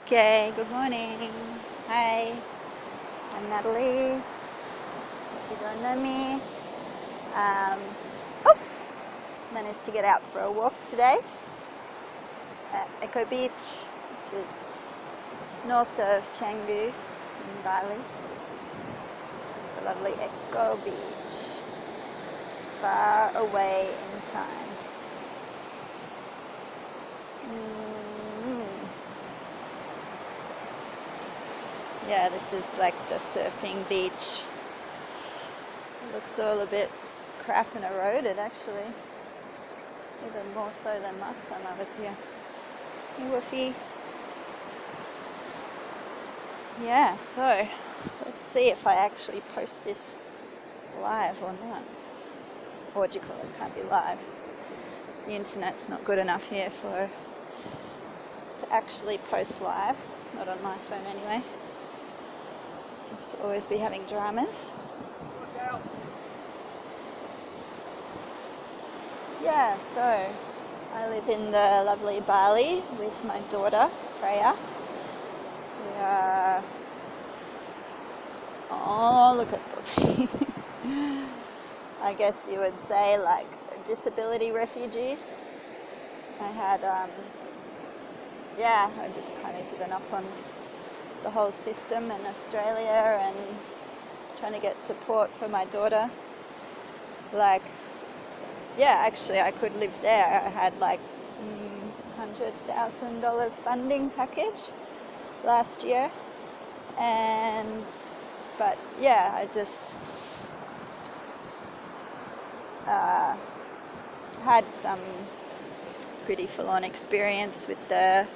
Okay, good morning. Hi, I'm Natalie. If you don't know me, um, oh, managed to get out for a walk today at Echo Beach, which is north of Canggu in Bali. This is the lovely Echo Beach, far away in time. Yeah, this is like the surfing beach. It looks all a bit crap and eroded actually, even more so than last time I was here. Hey Woofy. Yeah, so let's see if I actually post this live or not. Or what do you call it? Can't be live. The internet's not good enough here to actually post live. Not on my phone anyway. Seems to always be having dramas. Yeah, so I live in the lovely Bali with my daughter, Freyr. We are... Oh, look at Buffy. I guess you would say like disability refugees. I had, I just kind of given up on the whole system in Australia and trying to get support for my daughter. Like, yeah, actually I could live there. I had like $100,000 funding package last year, but yeah, I just had some pretty full-on experience with the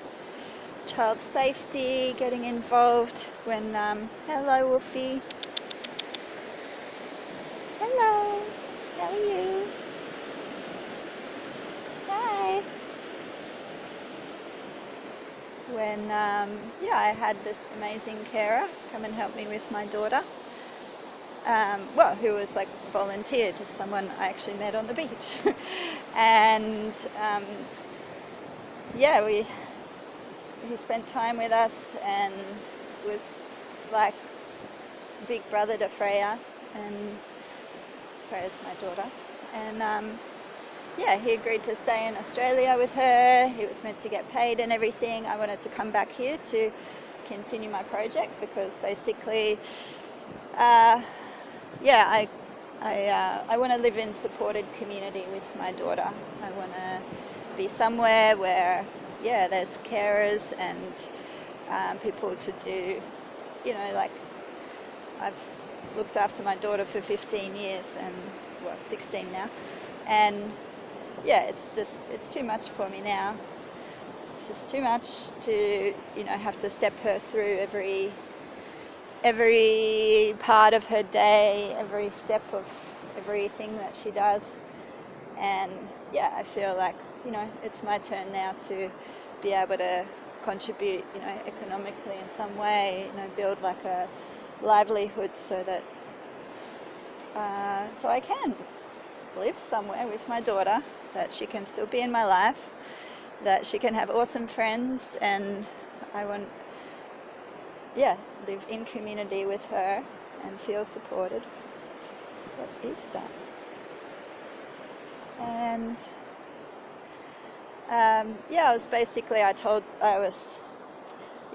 child safety, getting involved when, hello Wolfie. Hello, how are you? Hi. When, I had this amazing carer come and help me with my daughter. Who was like volunteered, just someone I actually met on the beach. And he spent time with us and was like big brother to Freyr, and Freyr's my daughter. And he agreed to stay in Australia with her. He was meant to get paid and everything. I wanted to come back here to continue my project because basically, I want to live in supported community with my daughter. I want to be somewhere where, there's carers and people to do, like I've looked after my daughter for 15 years and, 16 now. And it's too much for me now. It's just too much to, have to step her through every part of her day, every step of everything that she does. And I feel like, it's my turn now to be able to contribute, economically in some way, build like a livelihood so that so I can live somewhere with my daughter, that she can still be in my life, that she can have awesome friends, and I want live in community with her and feel supported. What is that? And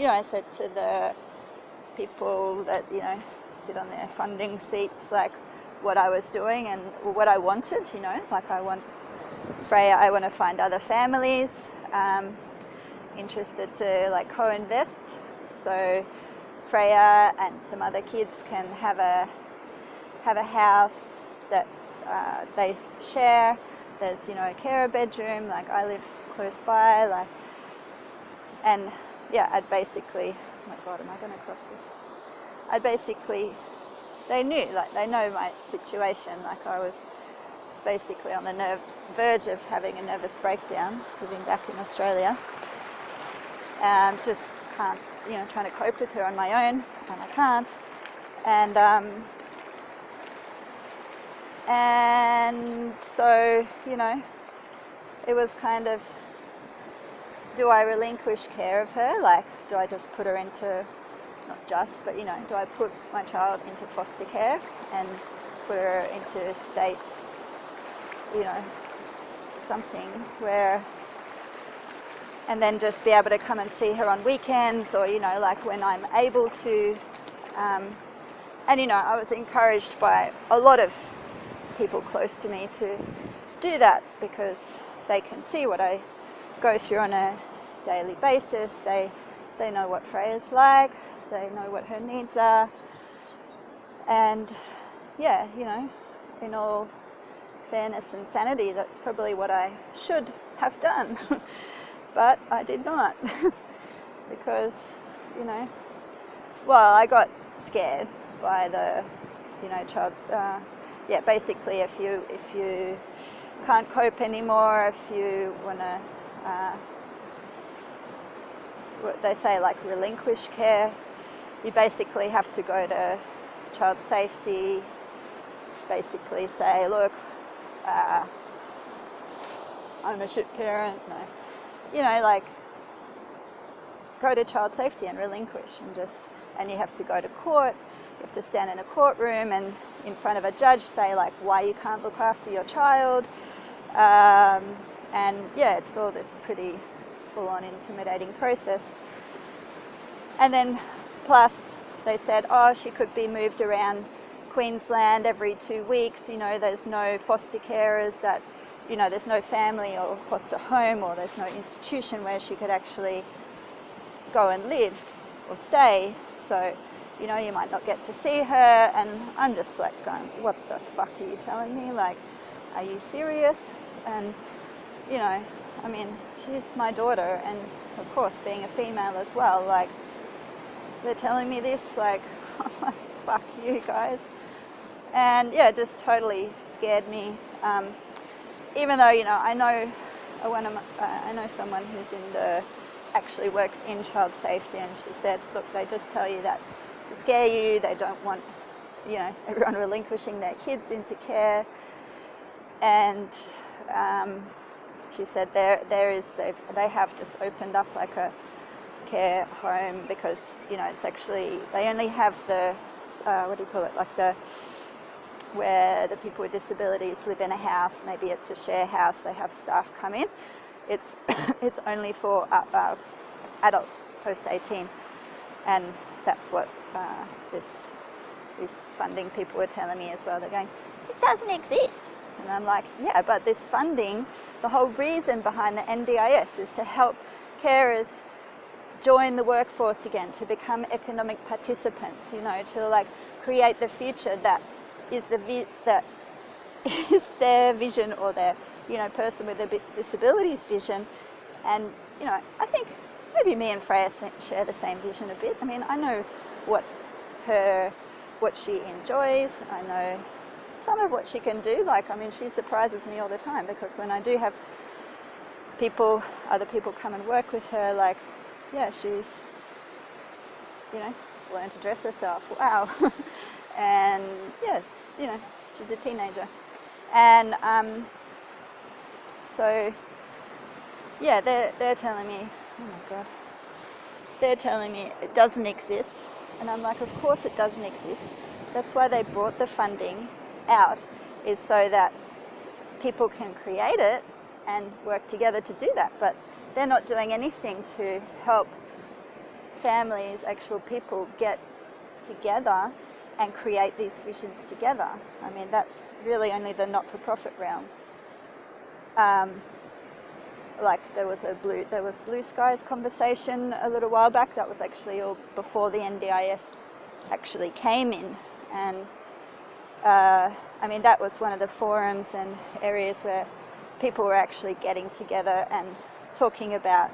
I said to the people that, sit on their funding seats, like what I was doing and what I wanted, like I want to find other families interested to like co-invest. So Freyr and some other kids can have a house that they share. There's a carer bedroom. Like I live close by. I'd basically. Oh my God, am I going to cross this? They know my situation. Like I was basically on the verge of having a nervous breakdown living back in Australia. Just can't, trying to cope with her on my own, and I can't. And so, it was kind of do I relinquish care of her? Like, do I just put her into, not just, but do I put my child into foster care and put her into a state, something where, and then just be able to come and see her on weekends, or like when I'm able to. And I was encouraged by a lot of people close to me to do that, because they can see what I go through on a daily basis. They know what Freya's like, they know what her needs are, and yeah, in all fairness and sanity, that's probably what I should have done. But I did not. Because I got scared by the child. Basically, if you can't cope anymore, if you want to what they say, like, relinquish care, you basically have to go to child safety, basically say, look, I'm a shit parent. No, like, go to child safety and relinquish, and you have to go to court. You have to stand in a courtroom and in front of a judge say, like, why you can't look after your child. And yeah, it's all this pretty full-on intimidating process. And then plus they said, she could be moved around Queensland every 2 weeks. There's no foster carers that, there's no family or foster home, or there's no institution where she could actually go and live or stay. So, you might not get to see her. And I'm just like going, what the fuck are you telling me? Like, are you serious? And, I mean, she's my daughter, and of course, being a female as well, like, they're telling me this, like, I'm like, fuck you guys. And yeah, it just totally scared me. Even though, I know someone who's actually works in child safety, and she said, look, they just tell you that to scare you. They don't want, everyone relinquishing their kids into care. And she said they have just opened up like a care home, because it's actually, they only have the where the people with disabilities live in a house. Maybe it's a share house, they have staff come in. It's it's only for adults post 18, and that's what these funding people were telling me as well. They're going, it doesn't exist. And I'm like, yeah, but this funding, the whole reason behind the NDIS is to help carers join the workforce again, to become economic participants, to like create the future that is that is their vision, or their person with a disabilities vision. And I think maybe me and Freyr share the same vision a bit. I mean, I know what she enjoys. I know some of what she can do. Like, I mean, she surprises me all the time, because when I do have other people come and work with her, like, yeah, she's, learned to dress herself. Wow. And yeah, she's a teenager. And so yeah, they're telling me, oh my God, they're telling me it doesn't exist. And I'm like, of course it doesn't exist. That's why they brought the funding out, is so that people can create it and work together to do that. But they're not doing anything to help families, actual people, get together and create these visions together. I mean, that's really only the not-for-profit realm. Like, there was Blue Skies conversation a little while back. That was actually all before the NDIS actually came in. And I mean, that was one of the forums and areas where people were actually getting together and talking about,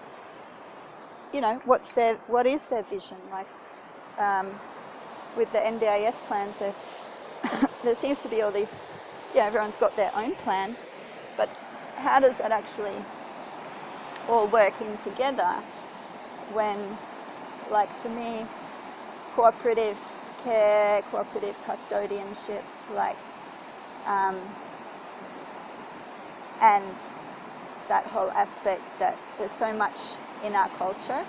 what is their vision. Like, with the NDIS plans, there seems to be all these, everyone's got their own plan, but how does that actually all work in together when, like, for me, cooperative care, cooperative custodianship, like, and that whole aspect that there's so much in our culture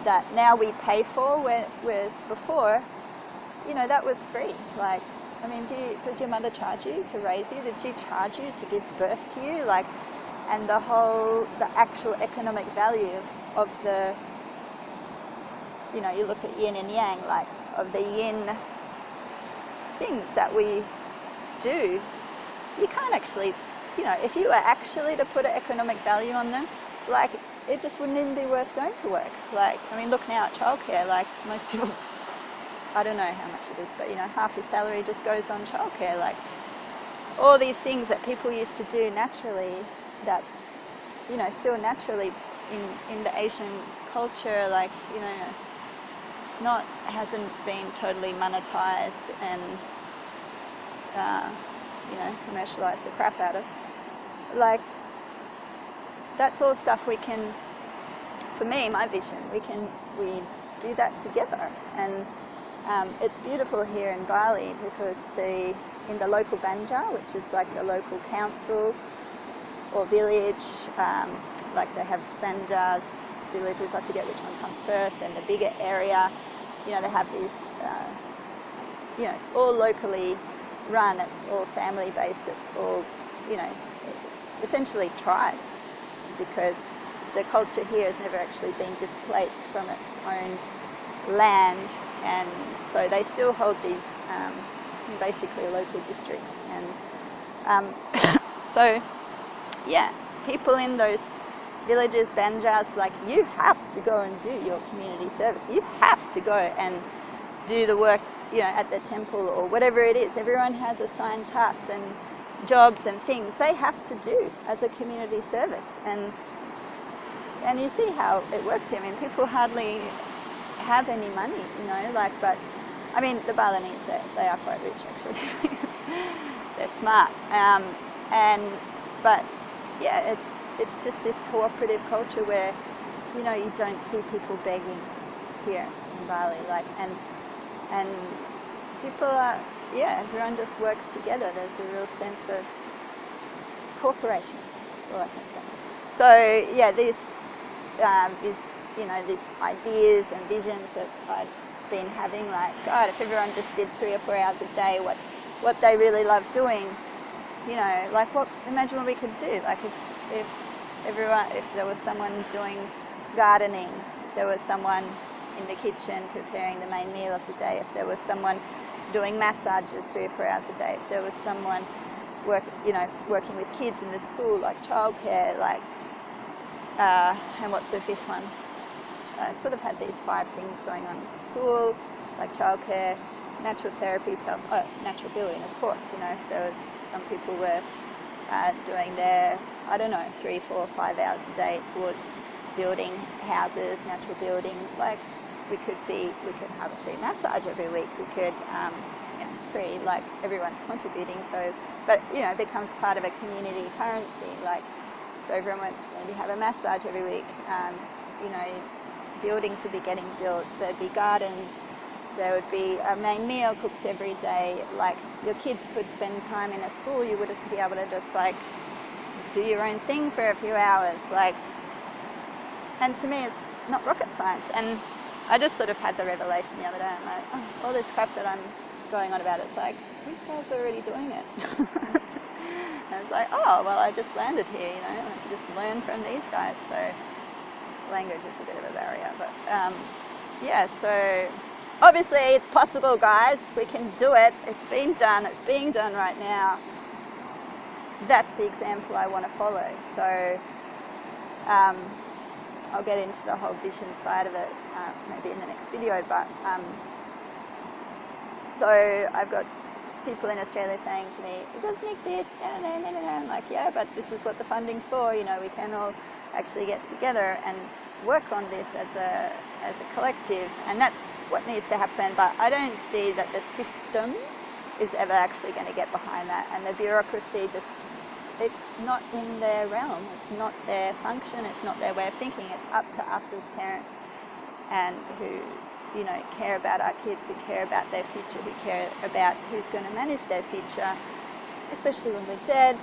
that now we pay for, whereas before, you know, that was free. Like, I mean, does your mother charge you to raise you? Did she charge you to give birth to you? Like, and the actual economic value of the, you know, you look at yin and yang, like, of the yin things that we do, you can't actually, you know, if you were actually to put an economic value on them, like, it just wouldn't even be worth going to work. Like, I mean, look now at childcare, like, most people, I don't know how much it is, but, you know, half your salary just goes on childcare. Like, all these things that people used to do naturally, that's, you know, still naturally in the Asian culture, like, you know, hasn't been totally monetized and, you know, commercialized the crap out of. Like, that's all stuff we can, for me, my vision, we do that together. And it's beautiful here in Bali because in the local banjar, which is like the local council or village, like they have banjars, villages, I forget which one comes first, and the bigger area, you know, they have these, you know, it's all locally run, it's all family based, it's all, you know, essentially tribe, because the culture here has never actually been displaced from its own land, and so they still hold these basically local districts. And so, yeah, people in those villages, banjars, like, you have to go and do your community service. You have to go and do the work, you know, at the temple or whatever it is. Everyone has assigned tasks and jobs and things they have to do as a community service. And you see how it works here. I mean, people hardly have any money, you know, like, but I mean, the Balinese, they are quite rich actually. They're smart. But yeah, it's just this cooperative culture where, you know, you don't see people begging here in Bali, like, and people are, yeah, everyone just works together. There's a real sense of cooperation. That's all I can say. So yeah, these you know, these ideas and visions that I've been having, like, God, if everyone just did 3 or 4 hours a day what they really love doing, you know, like, imagine what we could do. Like, if there was someone doing gardening, if there was someone in the kitchen preparing the main meal of the day, if there was someone doing massages 3 or 4 hours a day, if there was someone working with kids in the school, like childcare, like, and what's the 5th one? I sort of had these 5 things going on: school, like childcare, natural therapy, natural building, of course. You know, if there was, some people were doing their, I don't know, 3, 4, 5 hours a day towards building houses, natural building. Like, we could have a free massage every week. We could, you know, free, like, everyone's contributing. So, but, you know, it becomes part of a community currency. Like, so everyone would maybe have a massage every week. You know, buildings would be getting built. There'd be gardens. There would be a main meal cooked every day. Like, your kids could spend time in a school. You wouldn't be able to just, like, do your own thing for a few hours. Like, and to me, it's not rocket science. And I just sort of had the revelation the other day. I'm like, oh, all this crap that I'm going on about, it's like, these guys are already doing it. And it's like, oh, well, I just landed here, you know, I can just learn from these guys. So language is a bit of a barrier, but yeah, so obviously it's possible, guys. We can do it. It's been done. It's being done right now. That's the example I want to follow. So I'll get into the whole vision side of it maybe in the next video, but so I've got people in Australia saying to me, it doesn't exist, no. I'm like, yeah, but this is what the funding's for. You know, we can all actually get together and work on this as a collective, and that's what needs to happen. But I don't see that the system is ever actually going to get behind that, and the bureaucracy just, it's not in their realm, it's not their function, it's not their way of thinking. It's up to us as parents, and who, you know, care about our kids, who care about their future, who care about who's going to manage their future, especially when we're dead.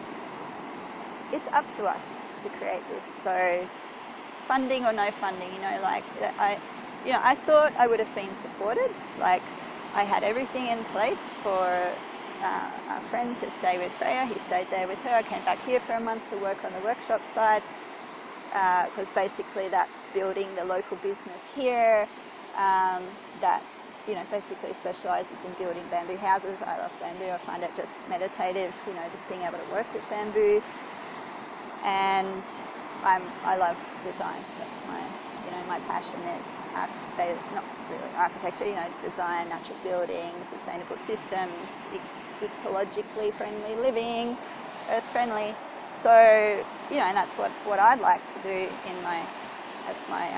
It's up to us to create this. So funding or no funding, you know, like I thought I would have been supported. Like I had everything in place for a friend to stay with Freyr. He stayed there with her. I came back here for a month to work on the workshop side, because basically that's building the local business here that, you know, basically specializes in building bamboo houses. I love bamboo. I find it just meditative, you know, just being able to work with bamboo. And I love design. That's my, you know, my passion is not really architecture, you know, design, natural building, sustainable systems, ecologically friendly living, earth friendly. So, you know, and that's what I'd like to do that's my,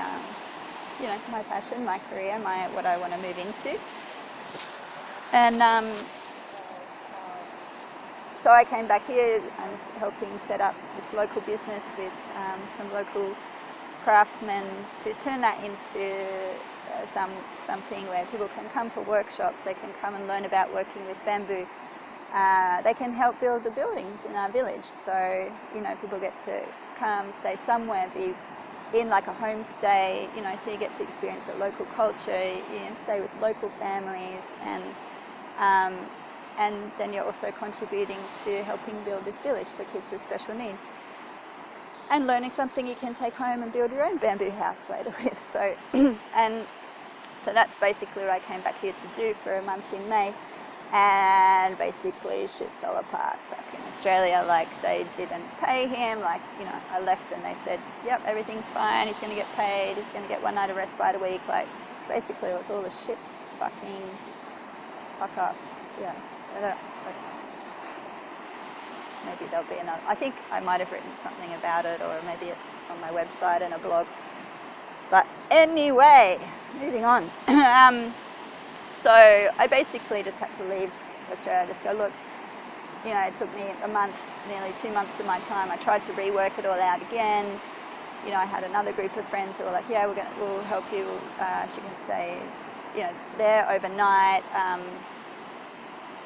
you know, my passion, my career, what I want to move into. And so I came back here and was helping set up this local business with some local craftsmen to turn that into something where people can come for workshops, they can come and learn about working with bamboo. They can help build the buildings in our village. So, you know, people get to come, stay somewhere, be in like a homestay, you know, so you get to experience the local culture, you know, stay with local families, and then you're also contributing to helping build this village for kids with special needs. And learning something you can take home and build your own bamboo house later with. So, and so that's basically what I came back here to do for a month in May. And basically shit fell apart back in Australia. Like they didn't pay him. Like, you know, I left and they said, yep, everything's fine. He's going to get paid. He's going to get one night of respite a week. Like basically it was all the shit fucking fuck up. Yeah. I don't, maybe there'll be another. I think I might have written something about it, or maybe it's on my website and a blog. But anyway, moving on. So I basically just had to leave Australia. Just go, look, you know, it took me a month, nearly 2 months of my time. I tried to rework it all out again. You know, I had another group of friends who were like, yeah, we'll help you. She can stay, you know, there overnight.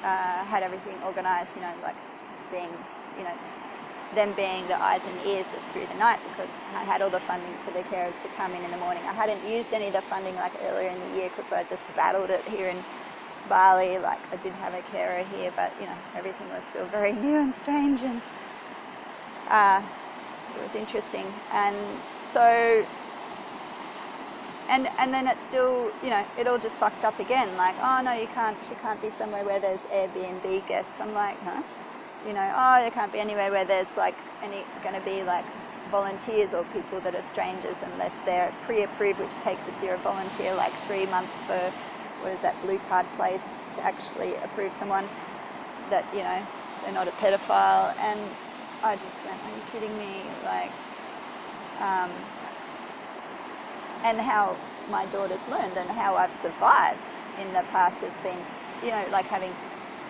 Had everything organised, you know, like being, you know, them being the eyes and ears just through the night, because I had all the funding for the carers to come in the morning. I hadn't used any of the funding like earlier in the year because I just battled it here in Bali. Like I did have a carer here, but you know, everything was still very new and strange, and it was interesting. And so, and then it's still, you know, it all just fucked up again. Like, oh no, she can't be somewhere where there's Airbnb guests. I'm like, huh? You know, oh, there can't be anywhere where there's like going to be like volunteers or people that are strangers, unless they're pre-approved, which takes, if you're a volunteer, like 3 months for, what is that, blue card place to actually approve someone that, you know, they're not a pedophile. And I just went, are you kidding me? Like, and how my daughter's learned and how I've survived in the past has been, you know, like having,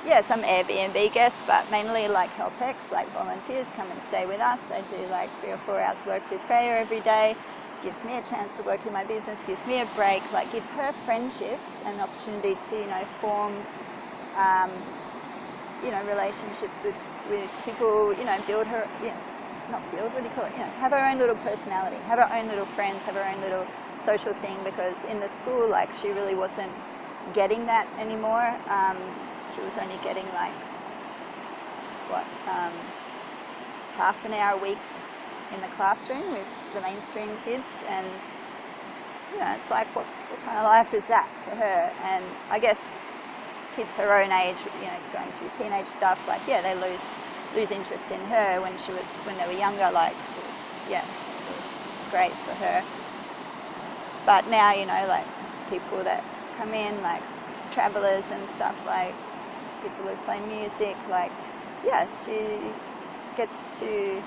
yeah, some Airbnb guests, but mainly like helpex, like volunteers come and stay with us. They do like 3 or 4 hours work with Freyr every day. Gives me a chance to work in my business, gives me a break, like gives her friendships and opportunity to, you know, form, you know, relationships with people, you know, build her, you know, not build, what do you call it, you know, have her own little personality, have her own little friends, have her own little social thing, because in the school, like, she really wasn't getting that anymore. She was only getting like, half an hour a week in the classroom with the mainstream kids, and, you know, it's like, what kind of life is that for her? And I guess kids her own age, you know, going through teenage stuff, like, yeah, they lose interest in her when they were younger. Like, it was great for her. But now, you know, like people that come in, like travelers and stuff, like people who play music, like, yeah, she gets to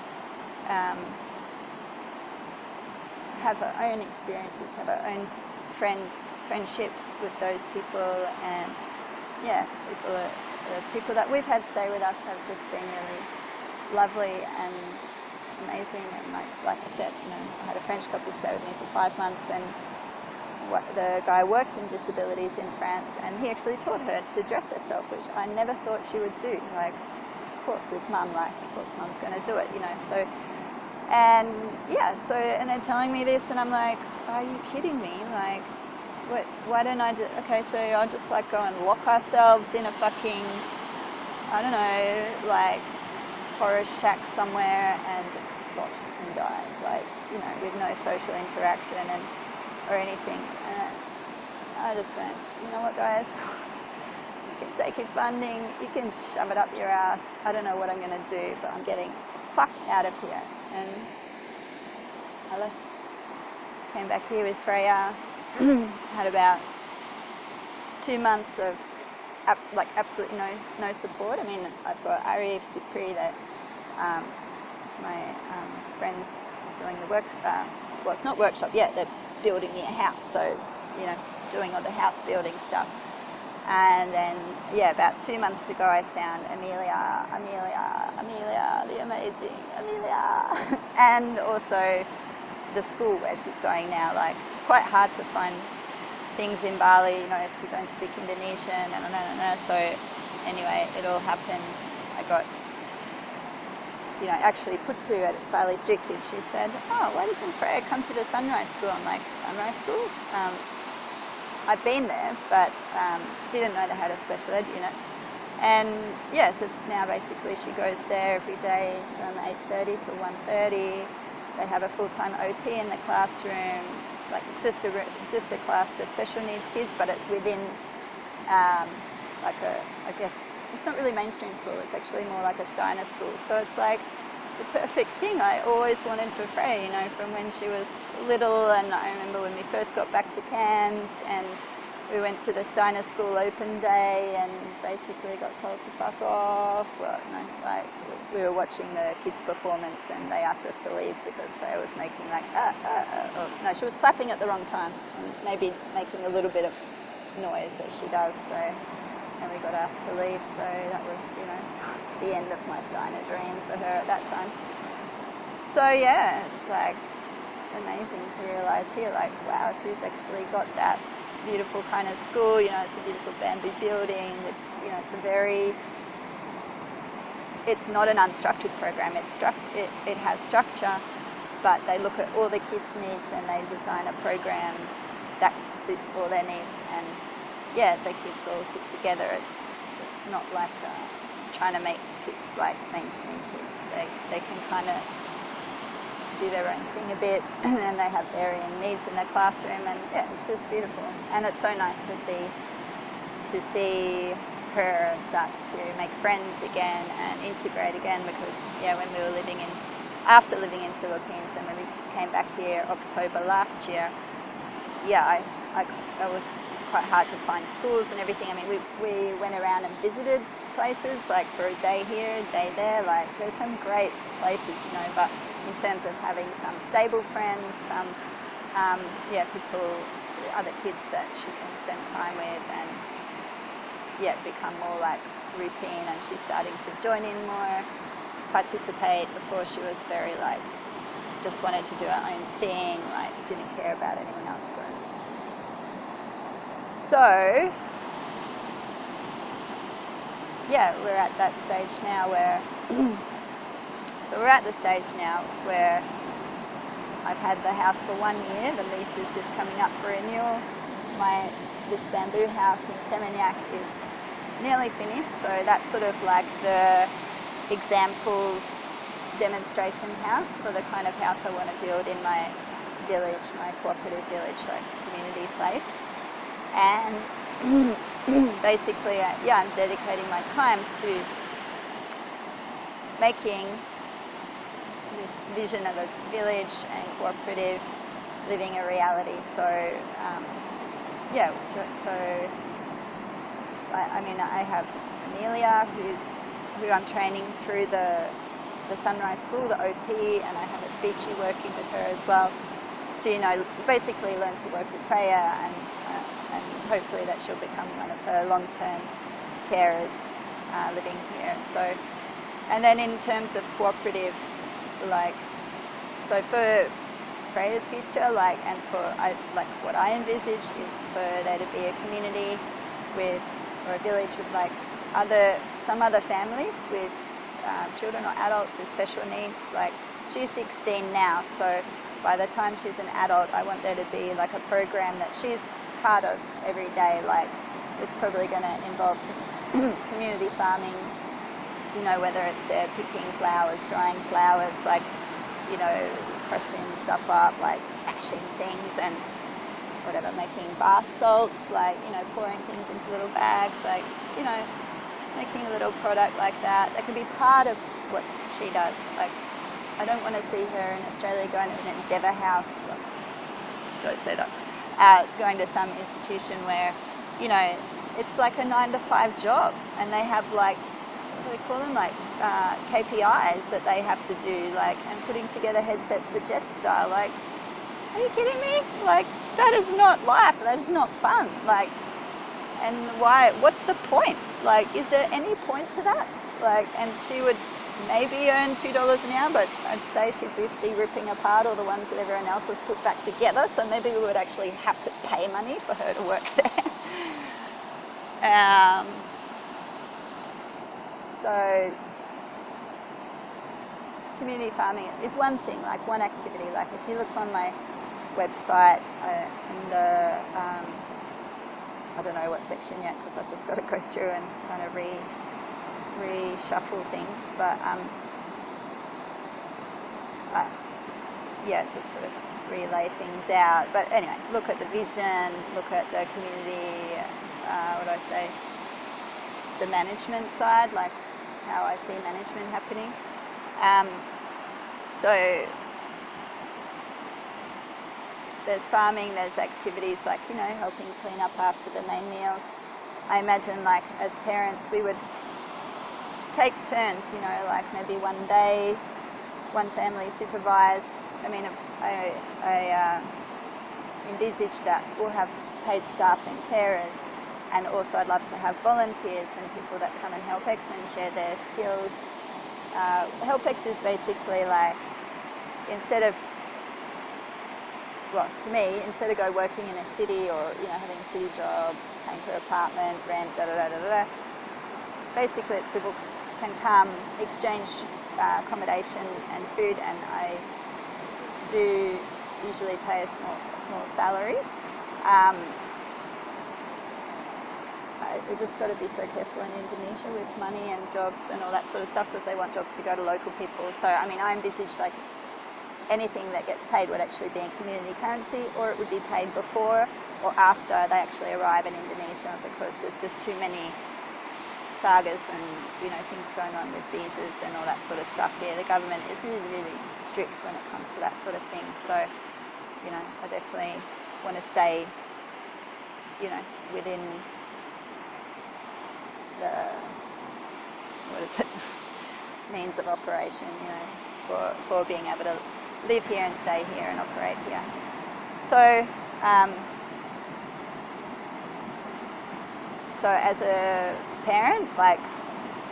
have her own experiences, have her own friendships with those people, and yeah, people that we've had stay with us have just been really lovely and amazing. And like I said, you know, I had a French couple stay with me for 5 months, and the guy worked in disabilities in France, and he actually taught her to dress herself, which I never thought she would do. Like, of course, with mum, like, of course mum's going to do it, you know. So And yeah, so, and they're telling me this, and I'm like, are you kidding me? Like, what, why don't I just, okay, so I'll just like go and lock ourselves in a fucking, I don't know, like forest shack somewhere and just watch and die, like, you know, with no social interaction and or anything. And I just went, you know what, guys, you can take your funding, you can shove it up your ass. I don't know what I'm gonna do, but I'm getting the fuck out of here. And I left, came back here with Freyr, had about 2 months of like absolutely no support. I mean, I've got Arif, Supri, that my friends doing the work, well, it's not workshop yet, they're building me a house, so, you know, doing all the house building stuff. And then, yeah, about 2 months ago, I found Amelia, the amazing Amelia, and also the school where she's going now. Like, it's quite hard to find things in Bali, you know, if you don't speak Indonesian, and so anyway, it all happened. I got, you know, actually put to at Bali Street Kids. She said, oh, why doesn't Freyr come to the Sunrise School? I'm like, Sunrise School? I've been there, but didn't know they had a special ed unit. And yeah, so now basically she goes there every day from 8:30 to 1:30. They have a full-time OT in the classroom. Like, it's just a class for special needs kids, but it's within like a, I guess, it's not really mainstream school, it's actually more like a Steiner school. So it's like the perfect thing I always wanted for Frey, you know, from when she was little. And I remember when we first got back to Cairns and we went to the Steiner School open day and basically got told to fuck off. Well, no, like, we were watching the kids' performance and they asked us to leave because Freyr was making like, no, she was clapping at the wrong time and maybe making a little bit of noise as she does, so, and we got asked to leave, so that was, you know, the end of my Steiner dream for her at that time. So yeah, it's like amazing to realise here, like, wow, she's actually got that beautiful kind of school, you know, it's a beautiful bamboo building, with, you know, it's not an unstructured program, it has structure, but they look at all the kids' needs and they design a program that suits all their needs. And yeah, the kids all sit together. It's not like trying to make kids like mainstream kids. They can kind of do their own thing a bit, and then they have varying needs in their classroom, and yeah, it's just beautiful. And it's so nice to see her start to make friends again and integrate again, because yeah, when we were after living in Philippines and when we came back here October last year, yeah, I was quite hard to find schools and everything. I mean, we went around and visited places, like for a day here, a day there, like there's some great places, you know, but in terms of having some stable friends, some people, other kids that she can spend time with and yeah, become more like routine. And she's starting to join in more, participate. Before she was very like, just wanted to do her own thing, like didn't care about anyone else. So yeah, we're at that stage now where I've had the house for 1 year. The lease is just coming up for renewal. This bamboo house in Seminyak is nearly finished, so that's sort of like the example demonstration house for the kind of house I want to build in my village, my cooperative village, like community place. And basically, I'm dedicating my time to making this vision of a village and cooperative living a reality. So, I have Amelia, who I'm training through the Sunrise School, the OT, and I have a speechy working with her as well to, you know, basically learn to work with Freyr and hopefully that she'll become one of her long-term carers living here. So, and then in terms of cooperative, so for Freyr's future, and what I envisage is for there to be a community or a village with some other families with children or adults with special needs, she's 16 now, so by the time she's an adult, I want there to be like a program that she's part of every day. Like, it's probably going to involve community farming, you know, whether it's they're picking flowers, drying flowers, like, you know, crushing stuff up, like mashing things and whatever, making bath salts, like, you know, pouring things into little bags, like, you know, making a little product like that. That can be part of what she does. Like, I don't want to see her in Australia going to an Endeavour house, going to some institution where, you know, it's like a 9-to-5 job, and they have like, what do they call them, like KPIs that they have to do, like, and putting together headsets for Jetstar. Like, are you kidding me? Like, that is not life. That is not fun. Like, and why? What's the point? Like, is there any point to that? Like, and she would maybe earn $2 an hour, but I'd say she'd just be ripping apart all the ones that everyone else has put back together. So maybe we would actually have to pay money for her to work there. So community farming is one thing, like one activity. Like, if you look on my website in the I don't know what section yet, because I've just got to go through and kind of reshuffle things, but yeah, just sort of relay things out. But anyway, look at the vision, look at the community, what do I say, the management side, like how I see management happening. So there's farming, there's activities like, you know, helping clean up after the main meals. I imagine, like, as parents, we would take turns, you know, like maybe one day, one family supervise. I mean, I envisage that we'll have paid staff and carers, and also I'd love to have volunteers and people that come and help X and share their skills. Help X is basically like, instead of, well, to me, instead of go working in a city or, you know, having a city job, paying for an apartment, rent, basically it's people can come, exchange accommodation and food, and I do usually pay a small salary. We just got to be so careful in Indonesia with money and jobs and all that sort of stuff, because they want jobs to go to local people. So, I mean, I envisage like anything that gets paid would actually be in community currency, or it would be paid before or after they actually arrive in Indonesia, because there's just too many sagas and, you know, things going on with visas and all that sort of stuff here. The government is really, really strict when it comes to that sort of thing. So, you know, I definitely want to stay, you know, within the, what is it, means of operation, you know, for being able to live here and stay here and operate here. So, so as a parent, like,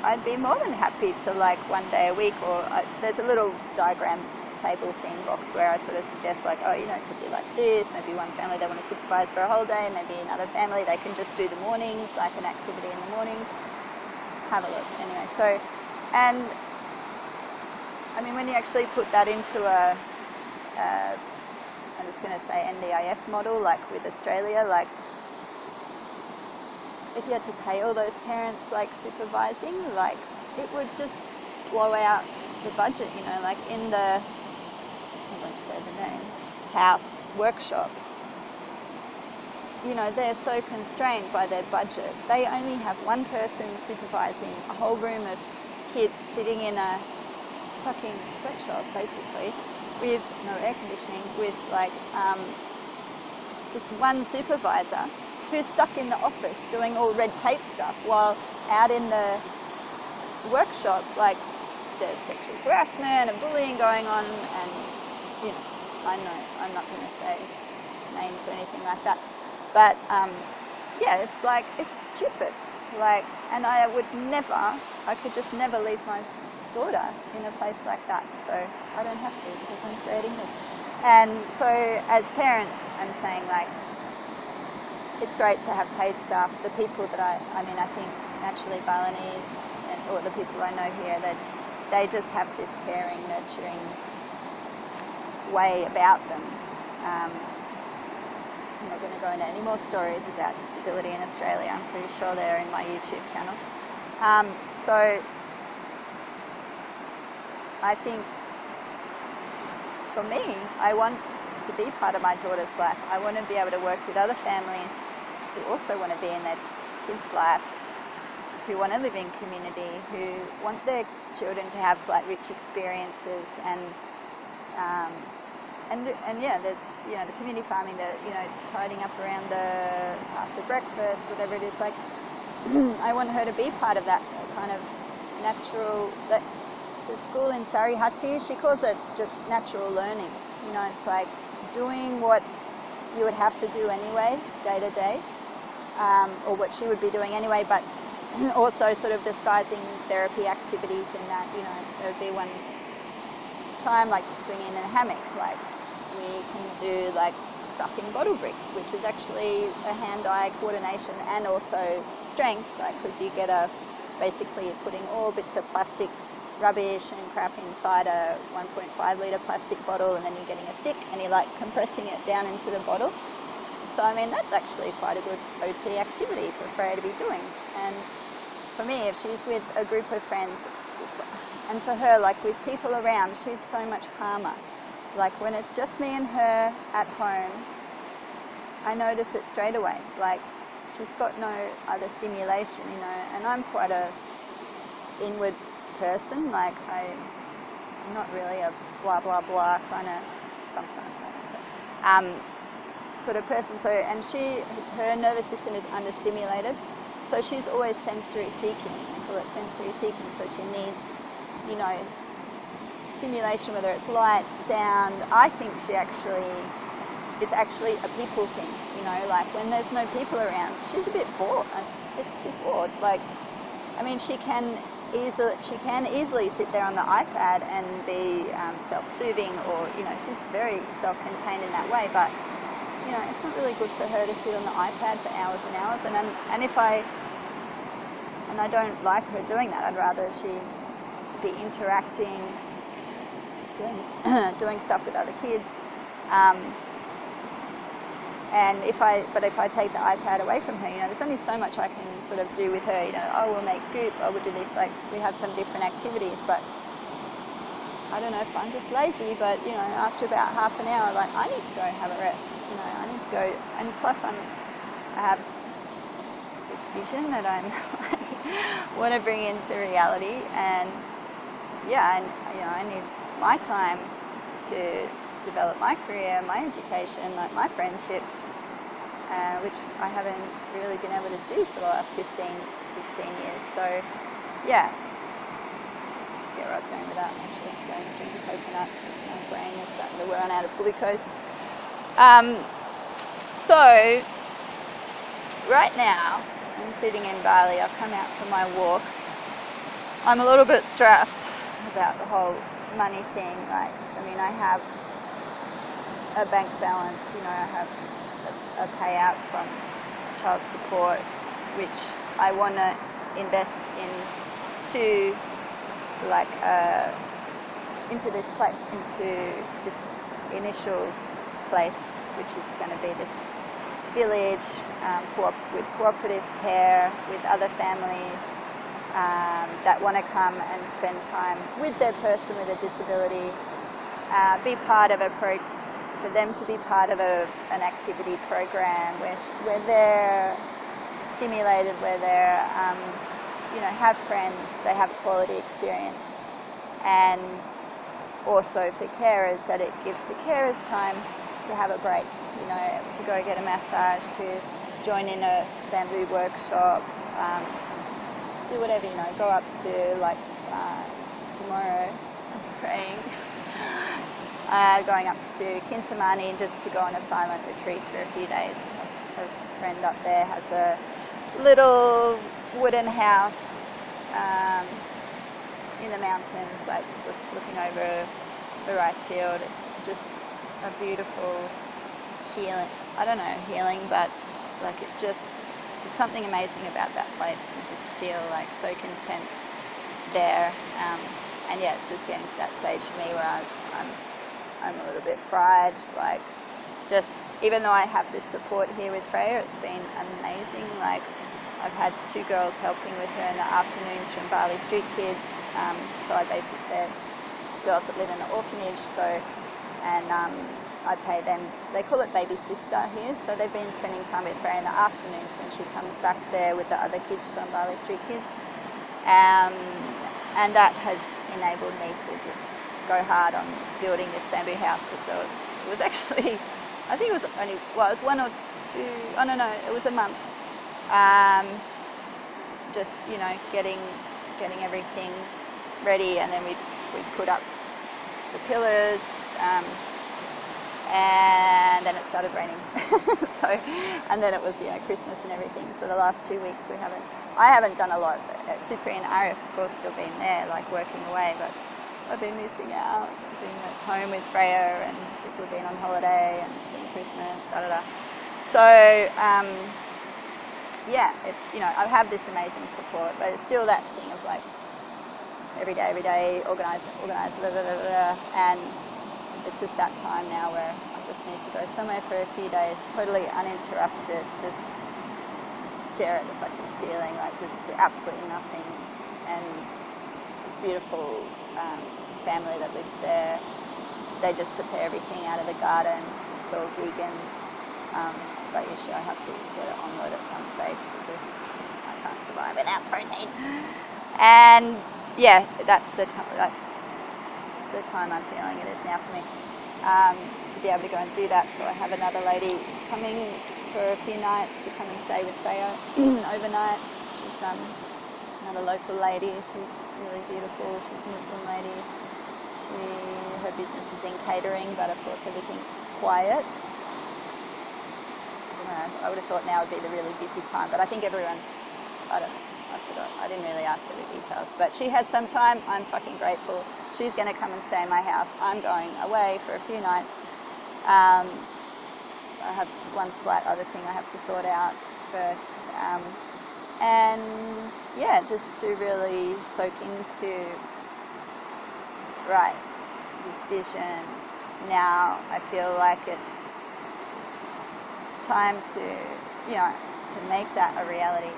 I'd be more than happy to, like, one day a week, or there's a little diagram table thing box where I sort of suggest, like, oh, you know, it could be like this, maybe one family they want to supervise for a whole day, maybe another family they can just do the mornings, like an activity in the mornings. Have a look. Anyway, so, and I mean, when you actually put that into a, I'm just going to say NDIS model, like with Australia, like, if you had to pay all those parents, like, supervising, like, it would just blow out the budget, you know, like in the, I won't say the name, house workshops, you know, they're so constrained by their budget. They only have one person supervising a whole room of kids sitting in a fucking sweatshop, basically, with no air conditioning, with, like, this one supervisor who's stuck in the office doing all red tape stuff, while out in the workshop, like, there's sexual harassment and bullying going on, and, you know, I know, I'm not going to say names or anything like that, but, yeah, it's like, it's stupid, like, and I would never, I could just never leave my daughter in a place like that, so I don't have to, because I'm creating this. And so, as parents, I'm saying, like, it's great to have paid staff. The people that I mean, I think naturally Balinese, or the people I know here, that they just have this caring, nurturing way about them. I'm not going to go into any more stories about disability in Australia. I'm pretty sure they're in my YouTube channel. So I think for me, I want to be part of my daughter's life. I want to be able to work with other families who also want to be in their kids' life, who want to live in community, who want their children to have like rich experiences, and yeah, there's, you know, the community farming, the, you know, tidying up around the after breakfast, whatever it is, like I want her to be part of that kind of natural, that the school in Sarihati, she calls it just natural learning. You know, it's like doing what you would have to do anyway, day to day, or what she would be doing anyway, but also sort of disguising therapy activities in that. You know, there would be one time like just swinging in a hammock, like we can do like stuffing bottle bricks, which is actually a hand-eye coordination and also strength, like, because you get basically you're putting all bits of plastic rubbish and crap inside a 1.5 litre plastic bottle, and then you're getting a stick and you're like compressing it down into the bottle. So I mean, that's actually quite a good OT activity for Freyr to be doing. And for me, if she's with a group of friends, and for her, like with people around, she's so much calmer. Like when it's just me and her at home, I notice it straight away. Like she's got no other stimulation, you know, and I'm quite a inward person. Like I'm not really a blah blah blah kind of, sometimes sort of person. So, and her nervous system is understimulated, so she's always sensory seeking. I call it sensory seeking. So she needs, you know, stimulation, whether it's light, sound. I think it's actually a people thing, you know, like when there's no people around, she's a bit bored. She's bored. Like, I mean, she can easily sit there on the iPad and be self-soothing, or, you know, she's very self-contained in that way, but, you know, it's not really good for her to sit on the iPad for hours and hours, and I don't like her doing that. I'd rather she be interacting, doing stuff with other kids, and if I take the iPad away from her, you know, there's only so much I can sort of do with her. You know, oh, we'll make goop, oh, we'll do this, like we have some different activities, but I don't know if I'm just lazy, but, you know, after about half an hour, like I need to go have a rest. You know, I need to go, and plus I have this vision that I want to bring into reality, and yeah, and, you know, I need my time to develop my career, my education, like my friendships, which I haven't really been able to do for the last 15, 16 years. So yeah, where I was going with that, I'm actually going to drink a coconut because my brain is starting to run out of glucose. So right now I'm sitting in Bali. I've come out for my walk. I'm a little bit stressed about the whole money thing. Like, I mean, I have a bank balance, you know, I have a payout from child support, which I want to invest into, like, into this place, into this initial place, which is going to be this village with cooperative care, with other families that want to come and spend time with their person with a disability, be part of for them to be part of an activity program where they're stimulated, where they're, you know, have friends, they have a quality experience. And also for carers, that it gives the carers time to have a break, you know, to go get a massage, to join in a bamboo workshop, do whatever, you know, go up to, like, tomorrow, I'm praying, going up to Kintamani just to go on a silent retreat for a few days. A friend up there has a little wooden house in the mountains, like just looking over the rice field. It's just a beautiful healing, I don't know, healing, but like it just, there's something amazing about that place. You just feel like so content there. And yeah, it's just getting to that stage for me where I'm a little bit fried. Like, just even though I have this support here with Freyr, it's been amazing. Like, I've had 2 girls helping with her in the afternoons from Bali Street Kids. So I basically, they're girls that live in the orphanage. And I pay them, they call it baby sister here. So they've been spending time with Freyr in the afternoons when she comes back there with the other kids from Bali Street Kids. And that has enabled me to just go hard on building this bamboo house, because it was actually, I think it was only, well, it was 1 or 2, oh no, it was a month. Just, you know, getting everything ready, and then we put up the pillars, and then it started raining. And then it was, you know, Christmas and everything. So the last 2 weeks I haven't done a lot. Cyprian and Ari, of course, still been there, like working away, but I've been missing out. I've been at home with Freyr, and people have been on holiday, and it's been Christmas, So, yeah, it's, you know, I have this amazing support, but it's still that thing of like, every day, organise, blah, blah, blah, blah, and it's just that time now where I just need to go somewhere for a few days, totally uninterrupted, just stare at the fucking ceiling, like just do absolutely nothing. And this beautiful family that lives there, they just prepare everything out of the garden. It's all vegan, but usually I have to get it on load at some stage because I can't survive without protein. And yeah, that's the time I'm feeling it is now for me, to be able to go and do that. So I have another lady coming for a few nights to come and stay with Freyr overnight. She's another local lady. She's really beautiful. She's a Muslim lady. Her business is in catering, but of course everything's quiet. I don't know, I would have thought now would be the really busy time, but I think everyone's, I don't know. I forgot. I didn't really ask her the details, but she had some time. I'm fucking grateful. She's going to come and stay in my house. I'm going away for a few nights. I have one slight other thing I have to sort out first. And yeah, just to really soak into, right, this vision. Now I feel like it's time to, you know, to make that a reality.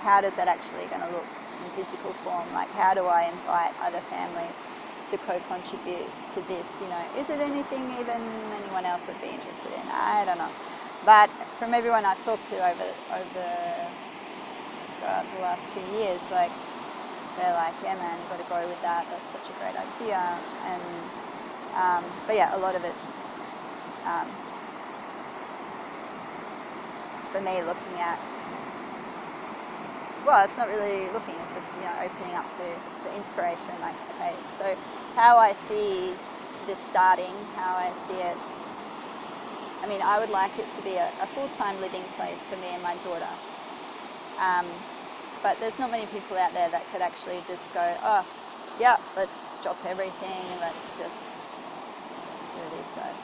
How does that actually going to look in physical form? Like, how do I invite other families to co-contribute to this? You know, is it anything even anyone else would be interested in? I don't know. But from everyone I've talked to over the last 2 years, like, they're like, yeah, man, you've got to go with that. That's such a great idea. And but yeah, a lot of it's for me looking at. Well, it's not really looking, it's just, you know, opening up to the inspiration, like, okay, so how I see this starting, how I see it, I mean, I would like it to be a full-time living place for me and my daughter. But there's not many people out there that could actually just go, oh, yeah, let's drop everything, let's just, who are these guys?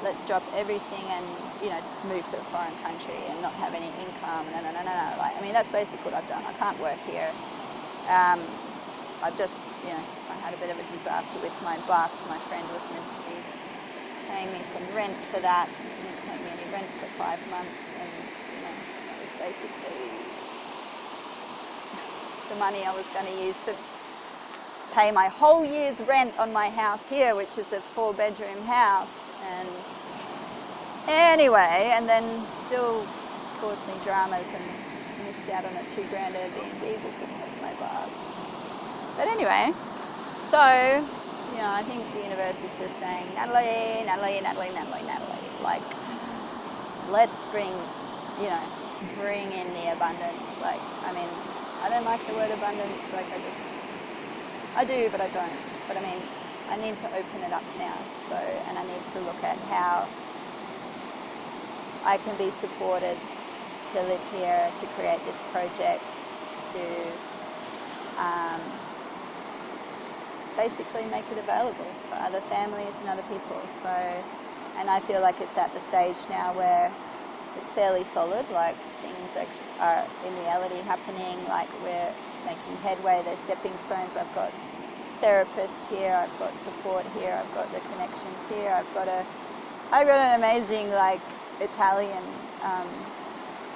Let's drop everything and, you know, just move to a foreign country and not have any income. No. Like, I mean, that's basically what I've done. I can't work here. I've just, you know, I had a bit of a disaster with my bus. My friend was meant to be paying me some rent for that. Didn't pay me any rent for 5 months, and, you know, that was basically the money I was going to use to pay my whole year's rent on my house here, which is a 4-bedroom house. And anyway, and then still caused me dramas and missed out on a $2,000 Airbnb booking with my boss. But anyway, so, you know, I think the universe is just saying, Natalie, like, let's bring in the abundance. Like, I mean, I don't like the word abundance, like, I do, but I don't. But I mean, I need to open it up now. So, and I need to look at how I can be supported to live here, to create this project, to basically make it available for other families and other people. So, and I feel like it's at the stage now where it's fairly solid, like things are in reality happening, like we're making headway, there's stepping stones. I've got therapists here, I've got support here, I've got the connections here, I've got an amazing like Italian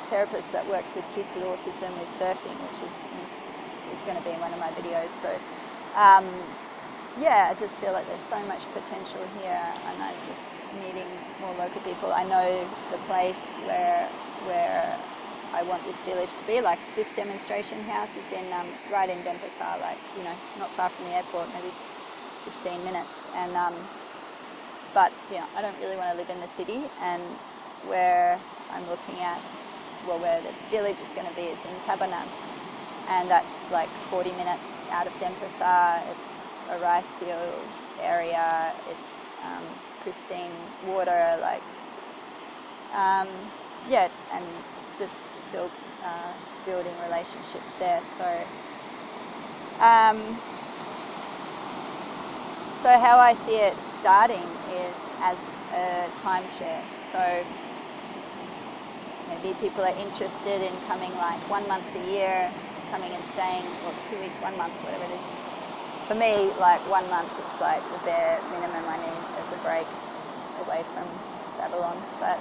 therapist that works with kids with autism with surfing, which is it's going to be in one of my videos. So yeah, I just feel like there's so much potential here, and I'm just needing more local people. I know the place where I want this village to be. Like this demonstration house is in right in Denpasar, like not far from the airport, maybe 15 minutes. And but I don't really want to live in the city. And where I'm looking at, where the village is going to be is in Tabanan, and that's like 40 minutes out of Denpasar. It's a rice field area. It's pristine water, like and just still building relationships there. So how I see it starting is as a timeshare. So maybe people are interested in coming like 1 month a year, coming and staying, or 2 weeks, 1 month, whatever it is. For me, like 1 month is like the bare minimum I need as a break away from Babylon. But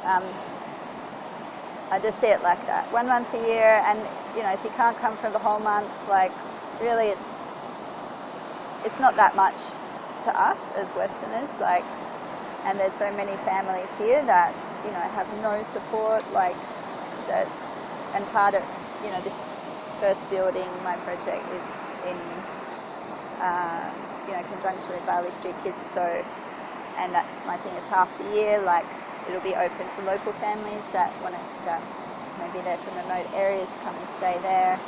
I just see it like that. 1 month a year, and if you can't come for the whole month, like really it's not that much to us as Westerners, like, and there's so many families here that have no support, like that. And part of this first building, my project is in conjunction with Bali Street Kids. So, and that's my thing, is half the year, like it'll be open to local families that maybe they're from remote areas to come and stay there,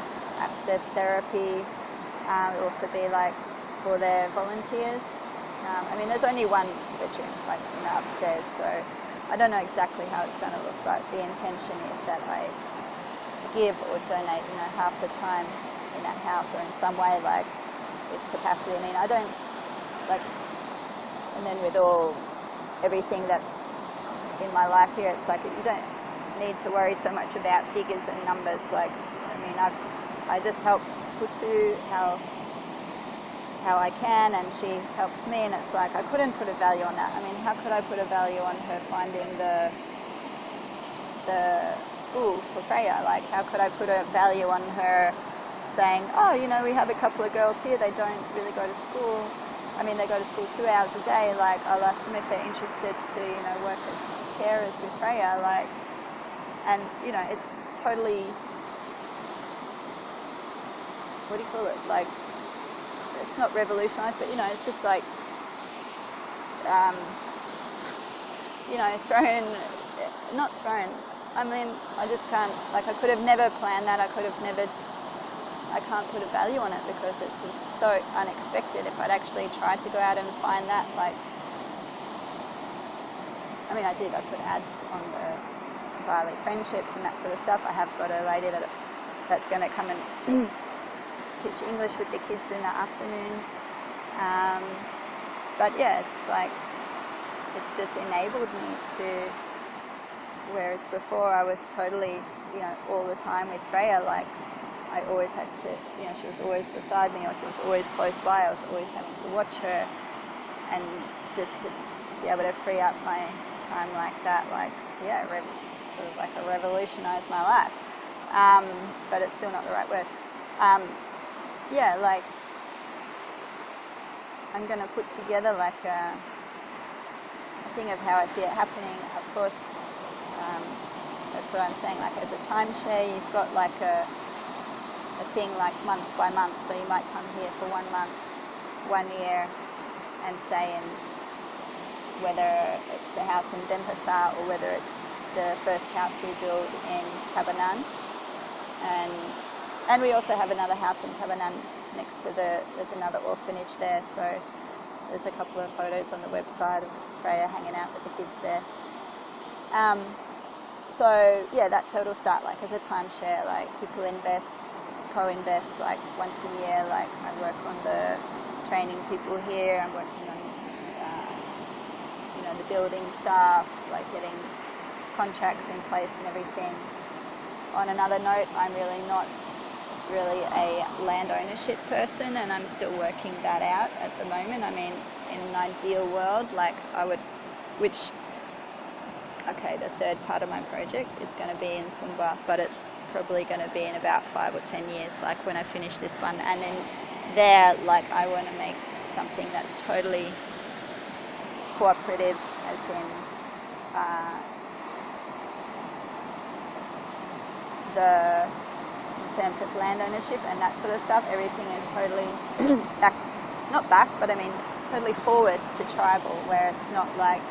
access therapy. It'll also be like for their volunteers. There's only one bedroom, like upstairs, so I don't know exactly how it's going to look, but the intention is that I give or donate, half the time in that house or in some way, like its capacity. I don't like, and then with everything that in my life here, it's like you don't need to worry so much about figures and numbers. Like, I just help put to how I can, and she helps me, and it's like I couldn't put a value on that. How could I put a value on her finding the school for Freyr? Like, how could I put a value on her saying, we have a couple of girls here, they don't really go to school. They go to school 2 hours a day. Like, I'll ask them if they're interested to, work as carers with Freyr. Like, and it's totally, what do you call it? Like, it's not revolutionized, but it's just like, not thrown. I just can't, like, I could have never planned that. I can't put a value on it because it's just so unexpected. If I'd actually tried to go out and find that, like, I did. I put ads on the Bali friendships and that sort of stuff. I have got a lady that's going to come and teach English with the kids in the afternoons. But yeah, it's like, it's just enabled me to, whereas before I was totally, all the time with Freyr, like I always had to, she was always beside me, or she was always close by. I was always having to watch her, and just to be able to free up my time like that, like, sort of like a revolutionised my life. But it's still not the right word. Like, I'm going to put together like a thing of how I see it happening. Of course, that's what I'm saying, like as a timeshare, you've got like a thing like month by month, so you might come here for 1 month, 1 year, and stay in, whether it's the house in Denpasar or whether it's the first house we build in Tabanan. And we also have another house in Tabanan next to there's another orphanage there, so there's a couple of photos on the website of Freyr hanging out with the kids there. So yeah, that's how it'll start, like as a timeshare, like people co-invest like once a year. Like I work on the training people here, I'm working on the building staff, like getting contracts in place and everything. On another note, I'm really not really a land ownership person, and I'm still working that out at the moment. I mean, in an ideal world, like I would, which, okay, the third part of my project is going to be in Sumba, but it's probably going to be in about 5 or 10 years, like when I finish this one. And then there, like I want to make something that's totally cooperative, as in in terms of land ownership and that sort of stuff, everything is totally not back, but I mean totally forward to tribal, where it's not like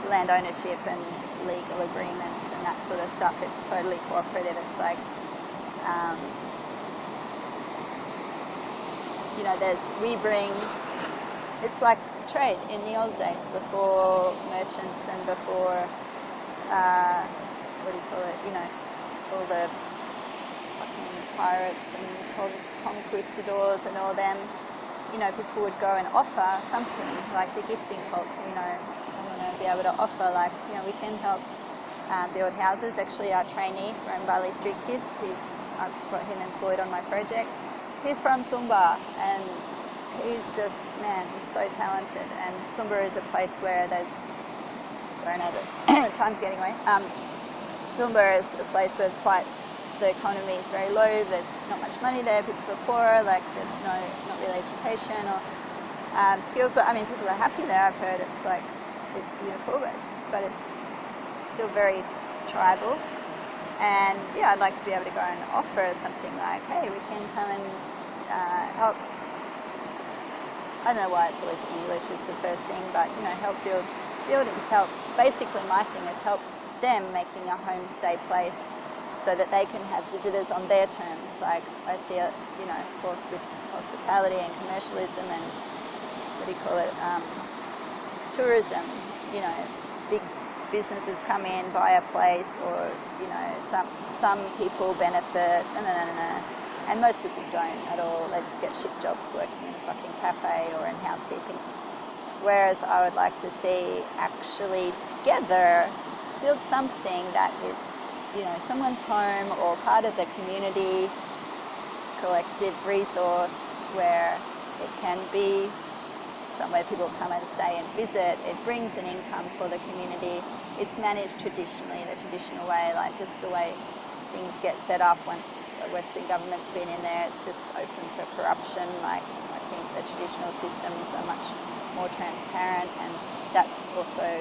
land ownership and legal agreements and that sort of stuff. It's totally cooperative. It's like, it's like trade in the old days before merchants and before, what do you call it, all the fucking pirates and conquistadors and all them, people would go and offer something, like the gifting culture, I want to be able to offer, like, we can help build houses. Actually, our trainee from Bali Street Kids, I've got him employed on my project. He's from Sumba, and he's just, man, he's so talented. And Sumba is a place where time's getting away. Sumba is a place where the economy is very low, there's not much money there, people are poor, like there's not really education or skills, but I mean people are happy there. I've heard it's beautiful, but it's still very tribal. And yeah, I'd like to be able to go and offer something like, hey, we can come and help. I don't know why it's always English is the first thing, but help build buildings, basically my thing is help them making a homestay place so that they can have visitors on their terms. Like I see it, of course with hospitality and commercialism and tourism, big businesses come in, buy a place, or, some people benefit, and most people don't at all. They just get shit jobs working in a fucking cafe or in housekeeping. Whereas I would like to see actually together build something that is, someone's home or part of the community, collective resource where it can be somewhere people come and stay and visit. It brings an income for the community. It's managed traditionally, the traditional way, like just the way things get set up once a Western government's been in there, it's just open for corruption. Like I think the traditional systems are much more transparent, and that's also